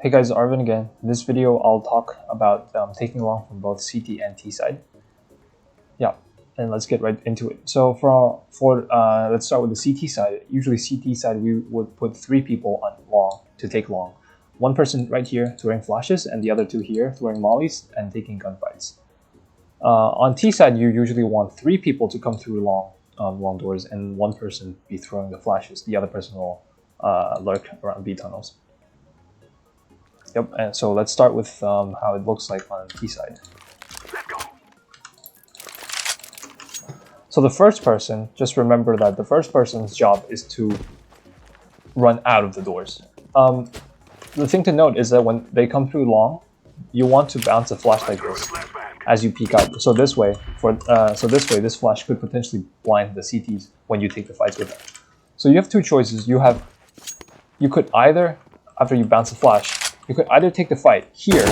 Hey guys, Arvin again. In this video, I'll talk about taking long from both CT and T side. Yeah, and let's get right into it. So let's start with the CT side. Usually CT side, we would put 3 people on long to take long. One person right here throwing flashes, and the other 2 here throwing mollies and taking gunfights. On T side, you usually want 3 people to come through long doors, and 1 person be throwing the flashes. The other person will lurk around B tunnels. Yep, and so let's start with how it looks like on T side. So the first person, just remember that the first person's job is to run out of the doors. The thing to note is that when they come through long, you want to bounce a flash like this as you peek out. So this way, this flash could potentially blind the CTs when you take the fights with them. So you have 2 choices. You could either, after you bounce the flash, you could either take the fight here,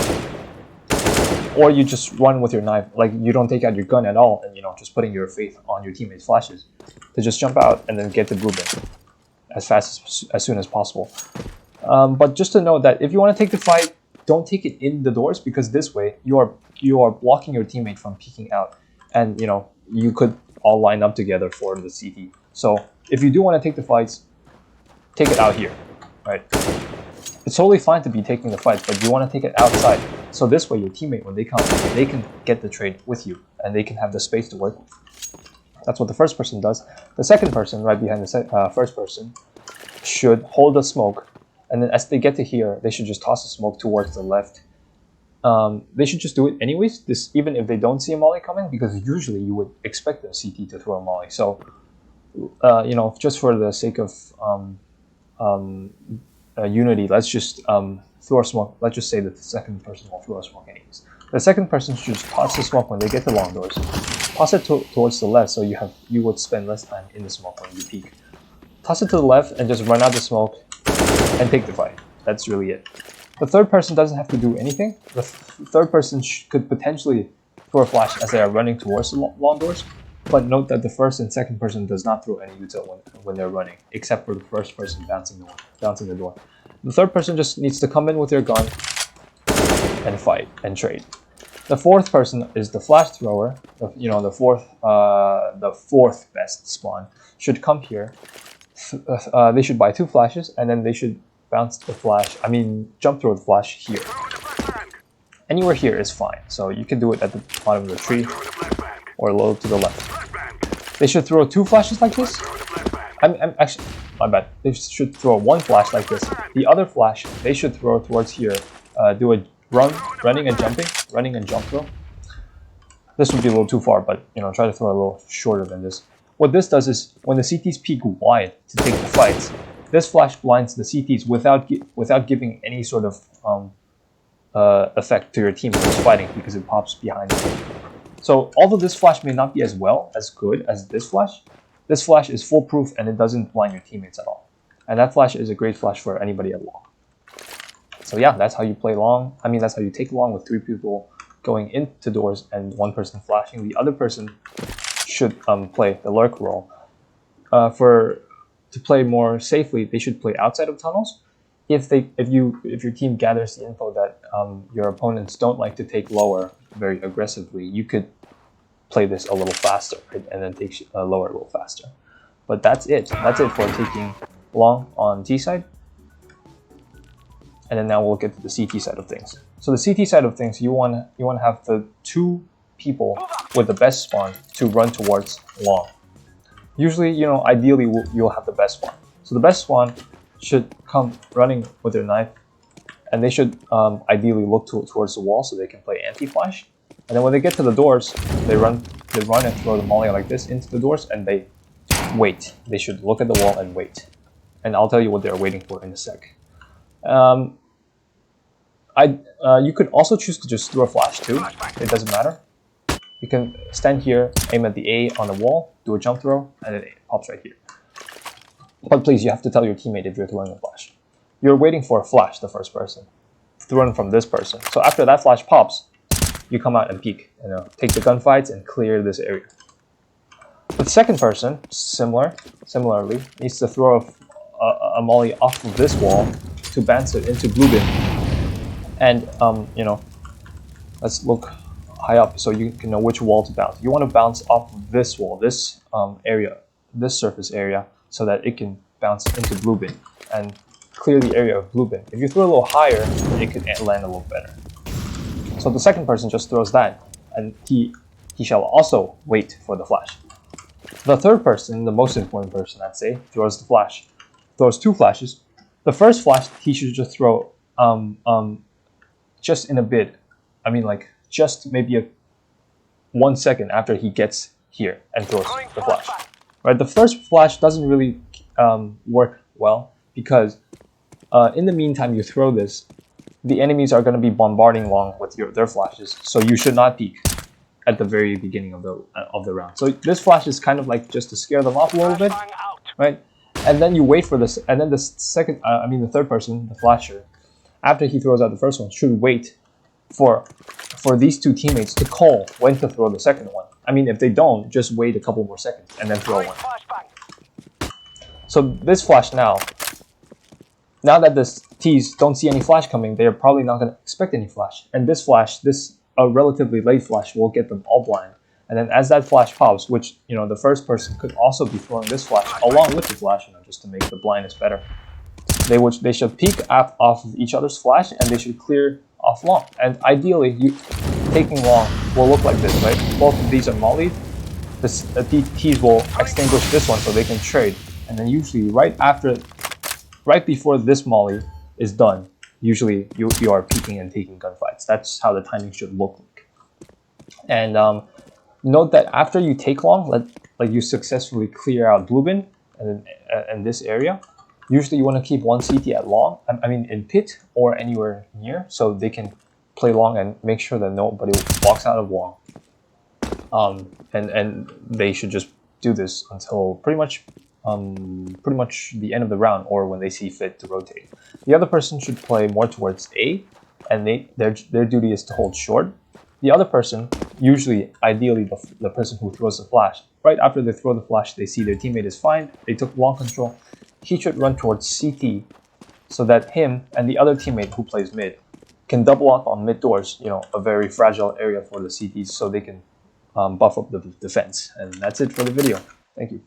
or you just run with your knife, like you don't take out your gun at all, and just putting your faith on your teammates' flashes to just jump out and then get the blue bin as soon as possible. But just to note that if you want to take the fight, don't take it in the doors, because this way you are blocking your teammate from peeking out, and you could all line up together for the CT. So if you do want to take the fights, take it out here, right? It's totally fine to be taking the fight, but you want to take it outside. So this way your teammate, when they come, they can get the trade with you, and they can have the space to work with. That's what the first person does. The second person, right behind the first person, should hold the smoke, and then as they get to here, they should just toss the smoke towards the left. They should just do it anyways, even if they don't see a molly coming, because usually you would expect the CT to throw a molly. So, just for the sake of unity, let's just throw a smoke. Let's just say that the second person will throw a smoke anyways. The second person should just toss the smoke when they get to long doors. Toss it towards the left, so you would spend less time in the smoke when you peek. Toss it to the left and just run out the smoke and take the fight. That's really it. The third person doesn't have to do anything. The third person could potentially throw a flash as they are running towards the long doors, but note that the first and second person does not throw any util when they're running, except for the first person bouncing the door. The third person just needs to come in with their gun and fight and trade. The fourth person is the flash thrower. The fourth best spawn should come here. They should buy 2 flashes, and then they should jump throw the flash here. Anywhere here is fine. So you can do it at the bottom of the tree or a little to the left. They should throw 2 flashes like this. Actually, my bad. They should throw 1 flash like this. The other flash, they should throw towards here. Do a running and jump throw. This would be a little too far, but try to throw a little shorter than this. What this does is, when the CTs peek wide to take the fights, this flash blinds the CTs without giving any sort of effect to your team who's fighting, because it pops behind them. So although this flash may not be as good as this flash is foolproof, and it doesn't blind your teammates at all. And that flash is a great flash for anybody at long. So yeah, that's how you play long. That's how you take long with 3 people going into doors and 1 person flashing. The other person should play the lurk role. To play more safely, they should play outside of tunnels. If your team gathers the info that your opponents don't like to take lower very aggressively, you could play this a little faster, right? And then take lower a little faster. But that's it. That's it for taking long on T side. And then now we'll get to the CT side of things. So the CT side of things, you want to have the 2 people with the best spawn to run towards long. Usually, ideally you'll have the best spawn. So the best spawn should come running with their knife, and they should ideally look towards the wall so they can play anti-flash. And then when they get to the doors, they run and throw the molly like this into the doors, and they wait. They should look at the wall and wait. And I'll tell you what they're waiting for in a sec. You could also choose to just throw a flash too. It doesn't matter. You can stand here, aim at the A on the wall, do a jump throw, and it pops right here. But please, you have to tell your teammate if you're throwing a flash. You're waiting for a flash, the first person, thrown from this person. So after that flash pops, you come out and peek, take the gunfights and clear this area. The second person, similarly, needs to throw a molly off of this wall to bounce it into blue bin And you know, let's look high up so you can know which wall to bounce. You want to bounce off of this wall, this area, this surface area, so that it can bounce into blue bin and clear the area of blue bin. If you throw a little higher, it could land a little better. So the second person just throws that, and he shall also wait for the flash. The third person, the most important person, I'd say, throws the flash. Throws two flashes. The first flash he should just throw just in a bit. I mean, like just maybe 1 second after he gets here and throws the flash. Right, the first flash doesn't really work well because in the meantime you throw this, the enemies are going to be bombarding long with their flashes, so you should not peek at the very beginning of the round. So this flash is kind of like just to scare them off a little bit, right? And then you wait for this, and then the third person, the flasher, after he throws out the first one, should wait for these two teammates to call when to throw the second one. I mean, if they don't, just wait a couple more seconds and then throw one. So this flash now that the T's don't see any flash coming, they're probably not going to expect any flash. And this flash, a relatively late flash, will get them all blind. And then as that flash pops, which, you know, the first person could also be throwing this flash along with the flash, you know, just to make the blindness better. They should peek off of each other's flash, and they should clear off long. And ideally, taking long will look like this, right? Both of these are mollied. The T's will extinguish this one so they can trade. And then usually right before this molly is done, usually you are peeking and taking gunfights. That's how the timing should look like. And note that after you take long, like you successfully clear out blue bin and this area, usually you want to keep one CT at long, I mean in pit or anywhere near, so they can play long and make sure that nobody walks out of long. And they should just do this until pretty much the end of the round, or when they see fit to rotate. The other person should play more towards A, and their duty is to hold short. The other person, usually, ideally, the person who throws the flash, right after they throw the flash, they see their teammate is fine, they took long control, he should run towards CT so that him and the other teammate who plays mid can double up on mid doors, you know, a very fragile area for the CTs, so they can buff up the defense. And that's it for the video. Thank you.